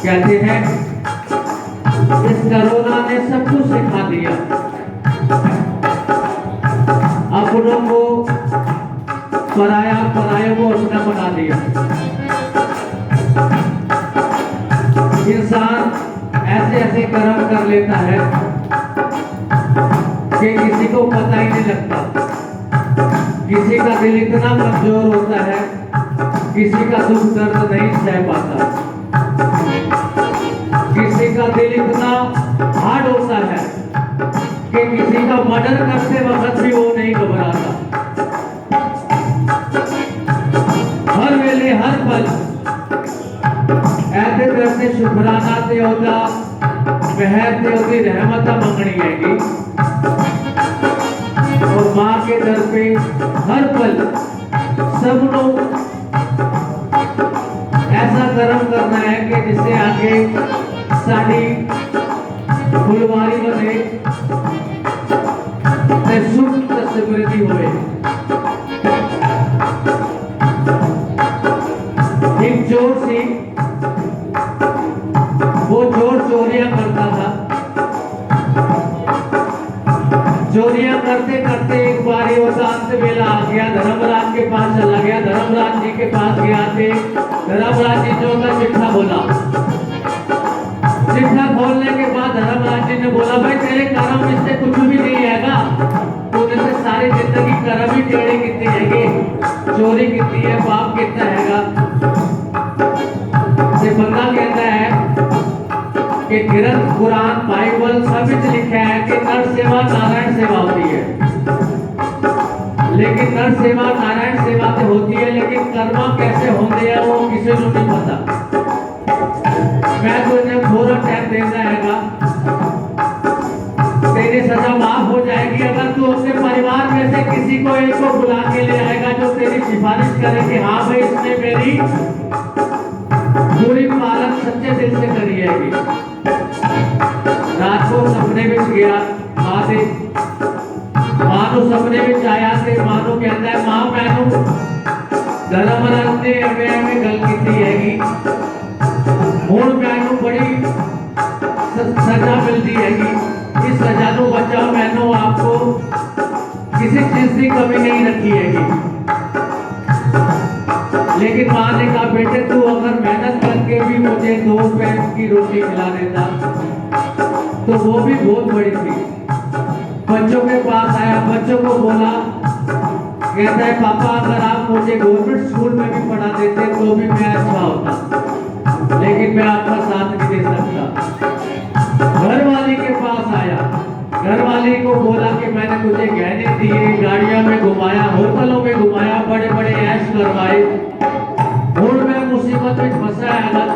कहते हैं इस कोरोना ने सब कुछ सिखा दिया, अपनों को पराया, परायों को अपना बना दिया। इंसान ऐसे ऐसे कर्म कर लेता है कि किसी को पता ही नहीं लगता। किसी का दिल इतना कमजोर होता है, किसी का दुख दर्द नहीं सह पाता, किसी का दिल इतना हार्ड होता है कि किसी का मर्डर करते वक्त भी वो नहीं घबराता। हर वेले हर पल ऐसे करते शुक्राना ते ओदा महर ते ओदी रहमत मंगनी हैगी और मां के दर पे हर पल सब लोग ऐसा कर्म करना है कि जिससे आगे साड़ी फुलवारी बने ते सुख ते समृद्धि होए। एक चोर सी, वो चोर चोरियां करता था। चोरियां करते करते एक बार वो शांत वेला आ गया, धर्मराज के पास चला गया। धर्मराज जी के पास गया थे, धर्मराज जी जो का चिट्ठा बोला। चिट्ठा खोलने के बाद धर्मराज जी ने बोला, भाई तेरे कर्म इससे कुछ भी नहीं आएगा, तूने से सारी जिंदगी कर्म ही टेढ़े कितनी हैगे, चोरी कितनी है, पाप कितना हैगा। से बंदा कहता है कि ग्रंथ कुरान बाइबल सब में लिखा है कि नर सेवा नारायण सेवा होती है, लेकिन नर सेवा नारायण सेवा तो होती है, लेकिन कर्म कैसे होते हैं वो किसी को नहीं पता। मैं तुझे थोड़ा टाइम देना हैगा, तेरी सजा माफ हो जाएगी अगर तू अपने परिवार में से किसी को एक को बुला के ले आएगा जो तेरी सिफारिश करे कि हाँ भाई इसने मेरी पूरी पालन सच्चे दिल से करी हैगी। रात को सपने में गया मां से, मानो सपने में आया थे। मानो कहता है मां मैनू धर्मराज ने हमें गल की हैगी, हुण मैनू बड़ी सजा मिलती हैगी, इस सजा को बचाओ, मैनू आपको किसी चीज की कमी नहीं रखी हैगी। लेकिन मां ने कहा बेटे तू अगर मेहनत करके भी मुझे 2 पैन की रोटी खिला देता तो वो भी बहुत बड़ी थी। बच्चों के पास आया, बच्चों को बोला, कहता है पापा अगर आप मुझे गवर्नमेंट स्कूल में भी पढ़ा देते तो भी मैं अच्छा होता, लेकिन मैं आपका साथ नहीं दे सकता। घरवाली के पास आया, घरवाली को बोला कि मैंने तुझे गहने दिए, गाड़ियां में घुमाया, होटलों में घुमाया, बड़े बड़े ऐश करवाए, हुण मैं मुसीबत में फंसा है,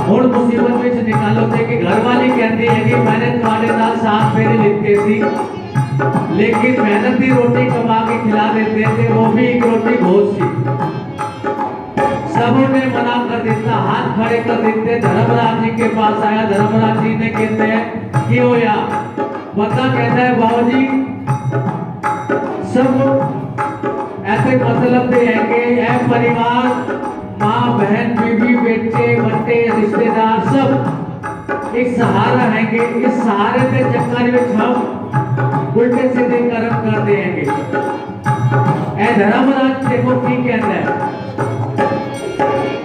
हुण मुसीबत में निकालो थे कि घरवाली कहती है कि मैंने तुम्हारे साथ 7 फेरे लिखते थी, लेकिन मेहनती रोटी कमा के खिला देते थे, वो भी एक रोटी भोज थी। सबों ने मना कर देता, हाथ खड़े कर देते। धर्मराज जी के पास आया, धर्मराज जी ने कहते हैं कि हो या पता, कहता है बाबूजी सब ऐसे मतलब दे हैं कि यह परिवार, माँ बहन बीवी बेटे बट्टे रिश्तेदार सब एक सहारा है कि इस सहारे के चक्कर में हम उल्टे सीधे कर्म कर देंगे। ऐ धर्मराज देखो की कहता है,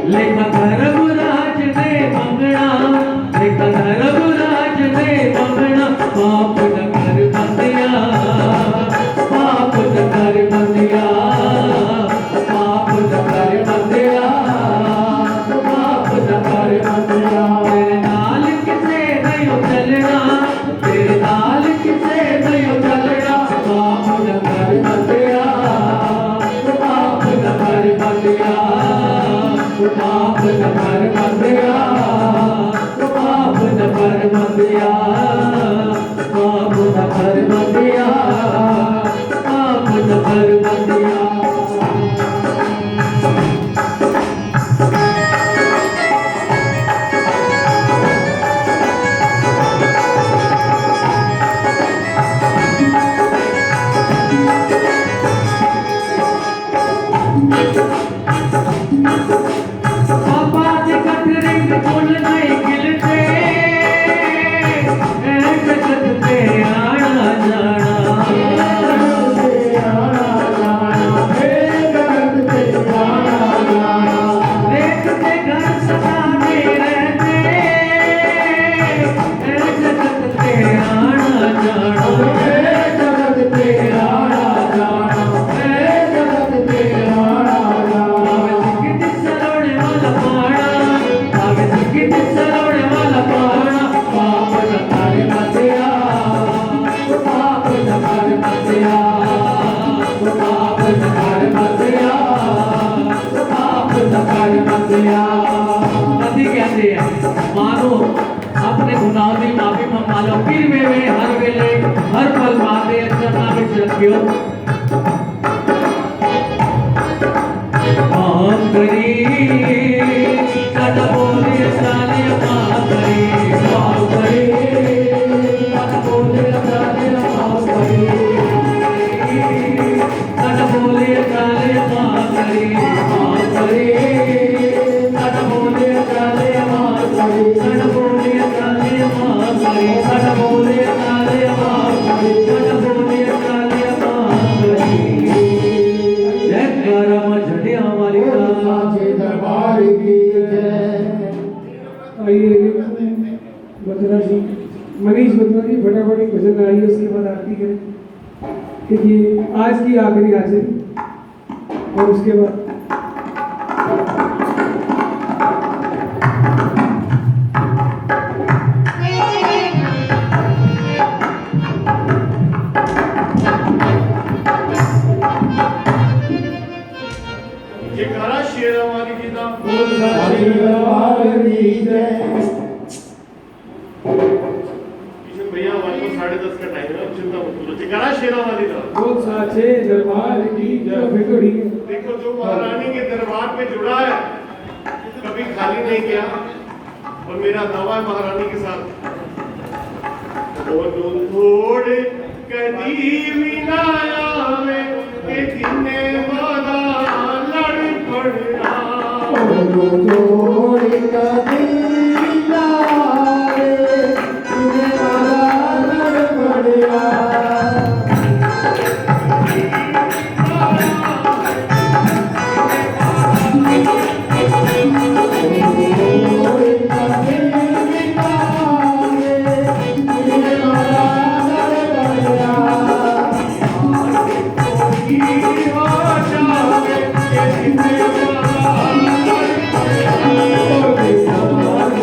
लेखा धर्मराज ने मंगना, लेखा धर्मराज ने मंगना, पाप न कर बंदिया, पाप न कर बंदिया, पाप न कर बंदिया, पाप न कर बंदिया। तेरे नाल किसे नहीं चलना, तेरे नाल किसे नहीं चलना, पाप न कर बंदिया, पाप न कर बंदिया, पाप न कर बंदिया, पाप न कर बंदिया, पाप न कर बंदिया, पाप न कर बंदिया। मानो अपने गुनाहों की माफी मंगा लो, फिर वे हर वेले हर पल माते चरना में रखियो। माफ करी सद बोले साले, माफ करी, माफ करी सद बोले साले, माफ करी, सद बोले साले, माफ करी, माफ करी सद बोले साले, माफ करी, सद बोले साले, माफ करी, सद बोले साले, माफ करी, सद बोले साले, माफ करी। जय करम झड़िया वाली साचे दरबार की जय। आइए बत्रा जी, मनीष बत्रा जी फटाफट एक भजन गाइए, उसके बाद आरती करें, क्योंकि आज की आखिरी हाजिरी। और उसके बाद भैया हमारे को 10:30 का टाइम है, चिंता मत करो। जयकारा शेरा वाली का बोल साचे दरबार की जय। फिर तो ठीक है। देखो जो महारानी के दरबार में जुड़ा है कभी खाली नहीं गया, और मेरा दावा है महारानी के साथ, बोलो थोड़े कदी भी ना आवे के जिन्ने वादा लड़ पड़ना, बोलो थोड़े कदी भी ना आवे जिन्ने वादा लड़ पड़ना। Oh,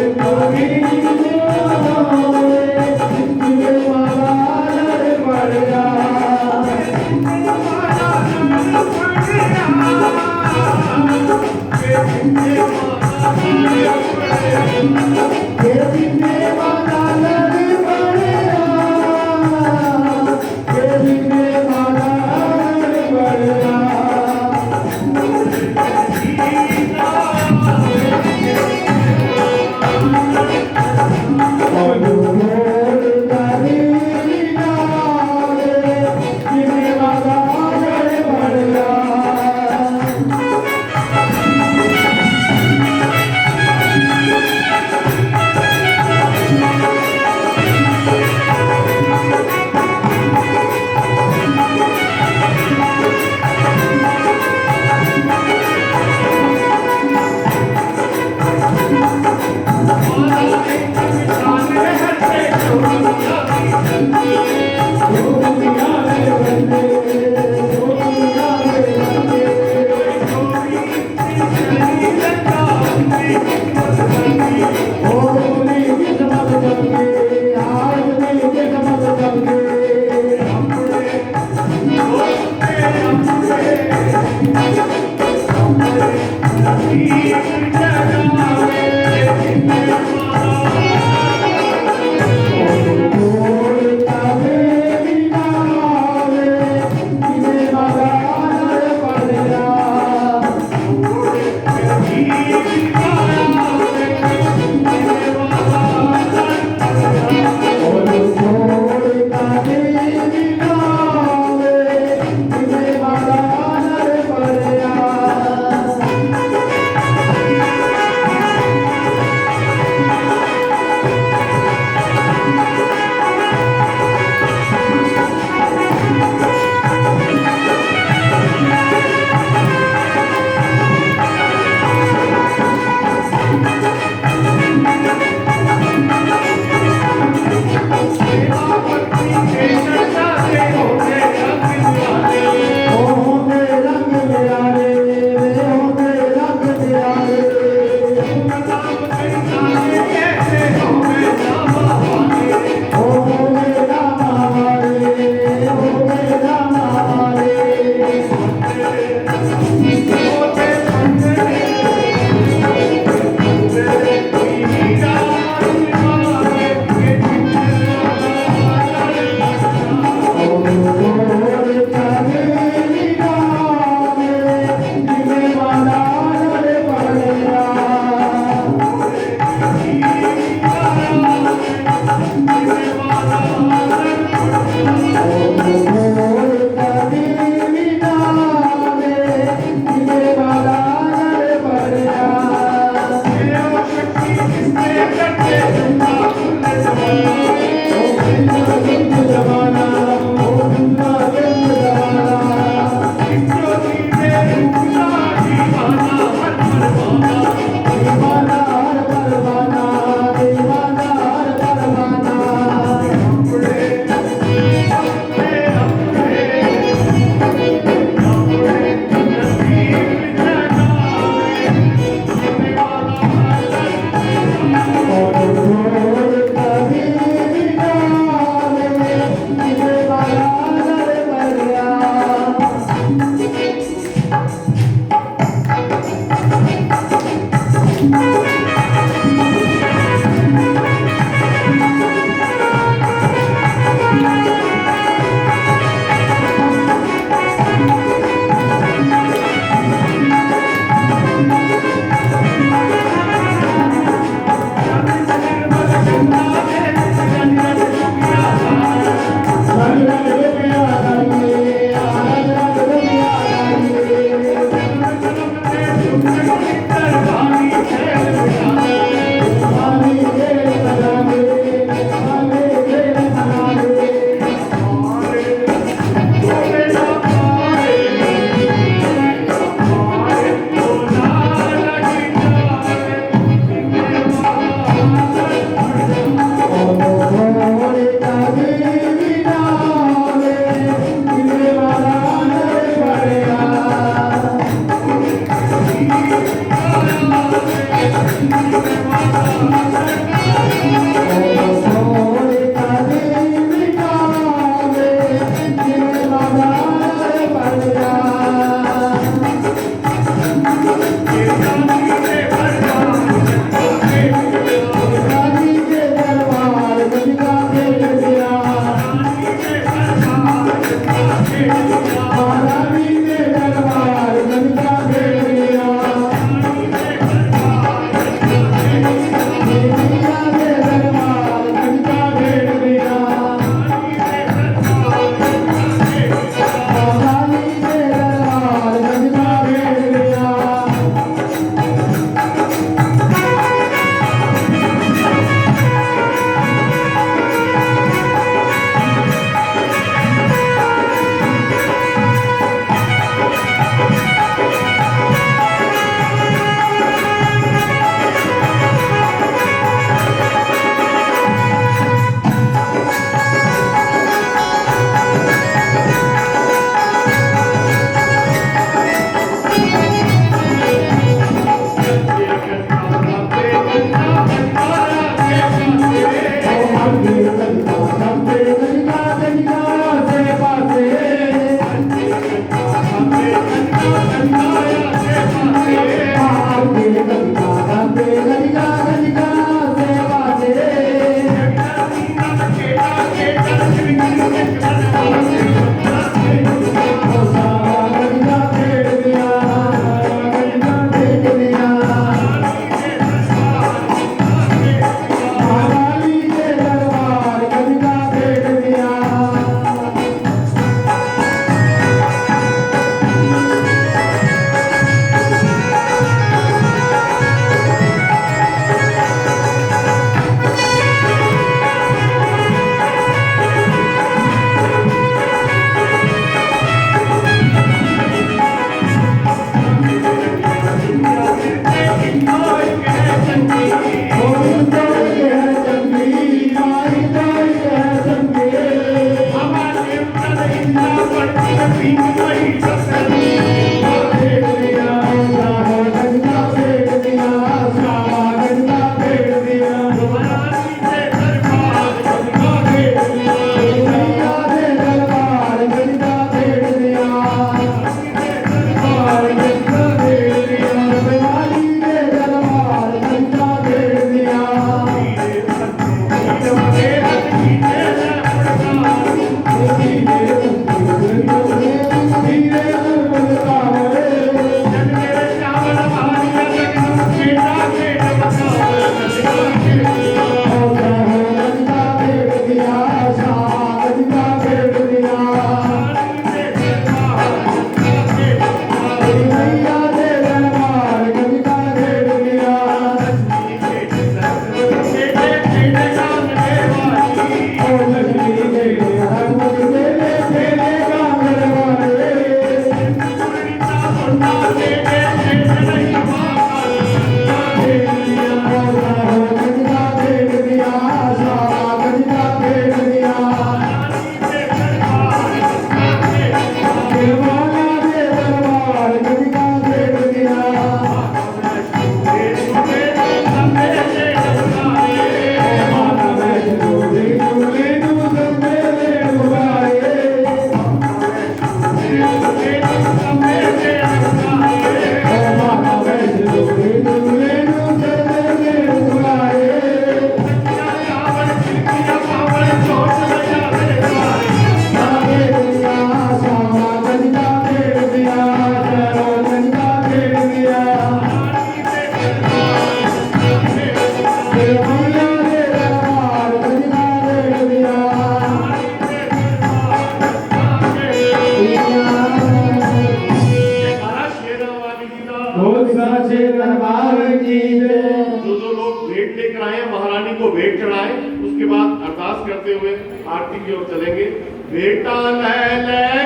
चढ़ाएं, उसके बाद अरदास करते हुए आरती की ओर चलेंगे। बेटा ले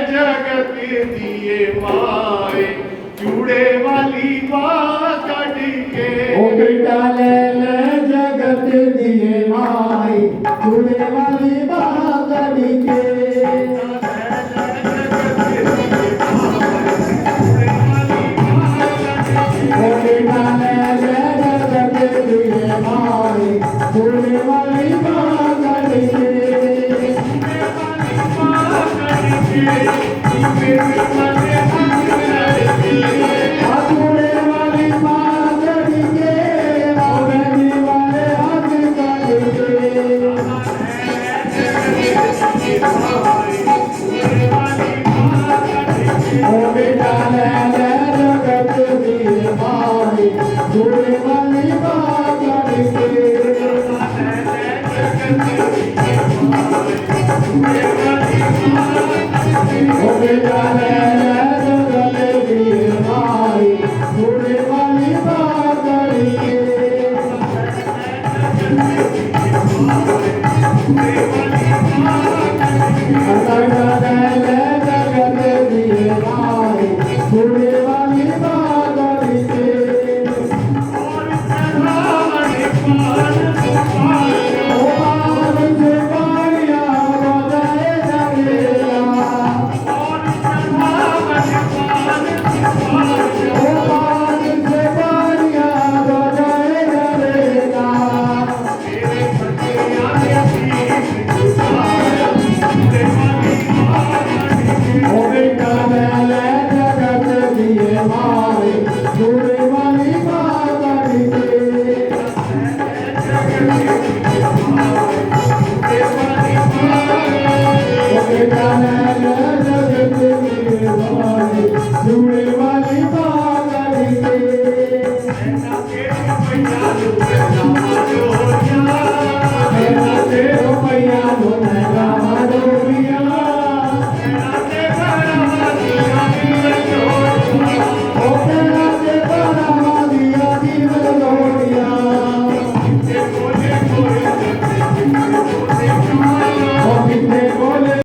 जगत दिए माए, चूड़े वाली बात के। ओ बेटा ले जगत दिए माई, चूड़े वाली बहादुरी के। ओ बेटा ले जगत दिए माई, चूड़े वाली बहादुरी के। के